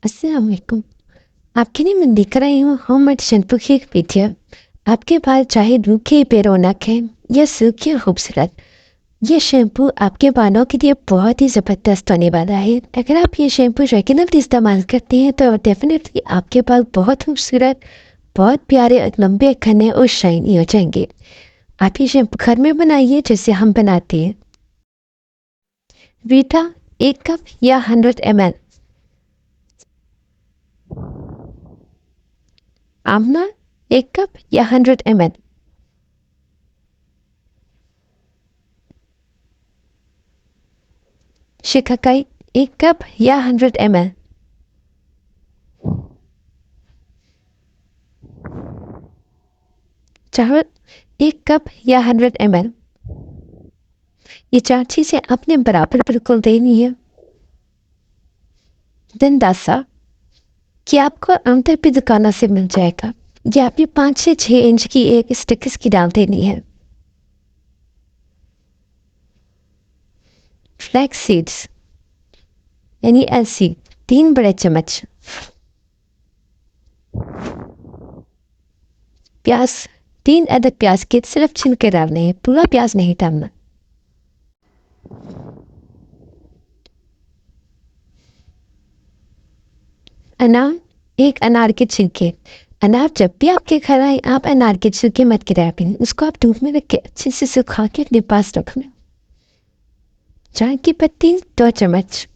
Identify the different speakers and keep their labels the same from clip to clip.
Speaker 1: अस्सलाम वालेकुम। आपके लिए मैं दिख रही हूँ होममेड शैम्पू की एक वीडियो। आपके बाल चाहे रूखे पे रौनक है या सूखे और खूबसूरत, ये शैम्पू आपके बालों के लिए बहुत ही ज़बरदस्त होने वाला है। अगर आप ये शैम्पू रेगुलरली इस्तेमाल करते हैं तो डेफिनेटली आपके बाल बहुत खूबसूरत, बहुत प्यारे और लंबे, घने और शाइनी हो जाएंगे। आप ये शैम्पू घर में बनाइए जैसे हम बनाते हैं। वीटा 1 कप या 100 ml, आमला 1 कप या 100 ml, शिकाकाई 1 कप या 100 ml, चावल 1 कप या 100 ml। ये चार चीजें आपने बराबर बिल्कुल देनी है। दंदासा कि आपको आमतौर पर दुकानों से मिल जाएगा। ये आपने 5 से 6 इंच की एक स्टिक की डाल देनी है। फ्लैक्स सीड्स यानी अलसी 3 बड़े चम्मच। प्याज 3 अदद प्याज के सिर्फ छिलके डालने हैं, पूरा प्याज नहीं डालना। अनार 1 अनार के छिलके। अनार जब भी आपके घर आए आप अनार के छिलके मत गिराया करें, उसको आप धूप में रख के अच्छे से सुखा के अपने पास रखना। चाय की पत्ती 2 चम्मच।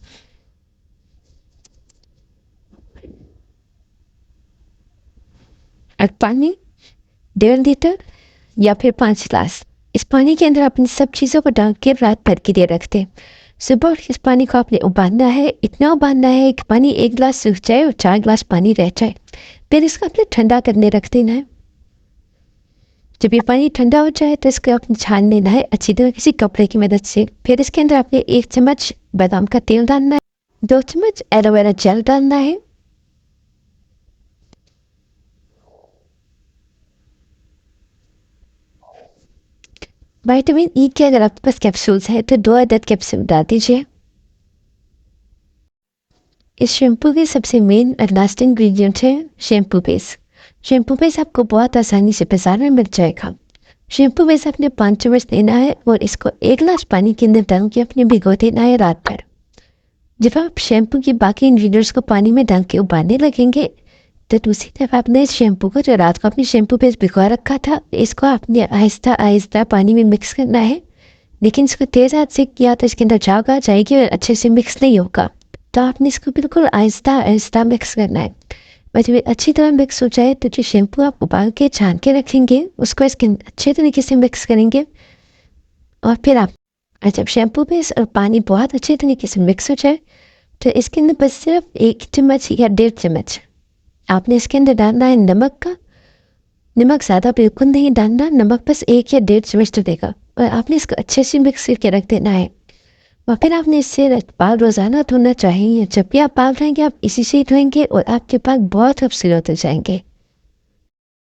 Speaker 1: और पानी 1.5 लीटर या फिर 5 गिलास। इस पानी के अंदर अपनी सब चीज़ों को डाल के रात भर के लिए रख दें। सुबह उठ इस पानी को आपने उबालना है, इतना उबालना है कि पानी 1 गिलास सूख जाए और 4 गिलास पानी रह जाए। फिर इसको अपने ठंडा करने रख देना है। जब ये पानी ठंडा हो जाए तो इसको आपने छान लेना है अच्छी तरह किसी कपड़े की मदद से। फिर इसके अंदर आपने 1 चम्मच बादाम का तेल डालना है, 2 चम्मच एलोवेरा जेल डालना है, विटामिन ई के अगर आपके पास कैप्सूल्स है तो 2 अदद कैप्सूल डाल दीजिए। इस शैम्पू के सबसे मेन और लास्ट इंग्रेडिएंट है शैम्पू बेस। शैम्पू बेस आपको बहुत आसानी से बाजार में मिल जाएगा। शैम्पू बेस आपने 5 चम्मच लेना है और इसको 1 गिलास पानी के अंदर डाल के अपने भिगो देना है रात भर। जब आप शैम्पू की बाकी इंग्रेडिएंट्स को पानी में डाल के उबालने लगेंगे तो दूसरी तरफ आपने इस शैम्पू को जो रात को अपने शैम्पू बेस भिगो रखा था इसको आपने आहिस्ता आहिस्ता पानी में मिक्स करना है। लेकिन इसको तेज़ हाथ से किया तो इसके अंदर झाग आ जाएगी और अच्छे से मिक्स नहीं होगा। तो आपने इसको बिल्कुल आहिस्ता आहिस्ता मिक्स करना है। और जब अच्छी तरह मिक्स हो जाए तो जो शैम्पू आप उबाल के छान के रखेंगे उसको इसके अच्छे तरीके से मिक्स करेंगे। और फिर आप जब शैम्पू बेस और पानी बहुत अच्छे तरीके से मिक्स हो जाए तो इसके अंदर बस सिर्फ 1 चम्मच या 1.5 चम्मच आपने इसके अंदर डालना है नमक का। नमक ज़्यादा बिल्कुल नहीं डालना, नमक बस 1 या 1.5 चम्मच तो देगा। और आपने इसको अच्छे से मिक्स करके रख देना है। और फिर आपने इससे बाल रोज़ाना धोना चाहिए। जब भी आप बाल धोएंगे आप इसी से ही धोएंगे और आपके बाल बहुत खूबसूरत हो जाएंगे।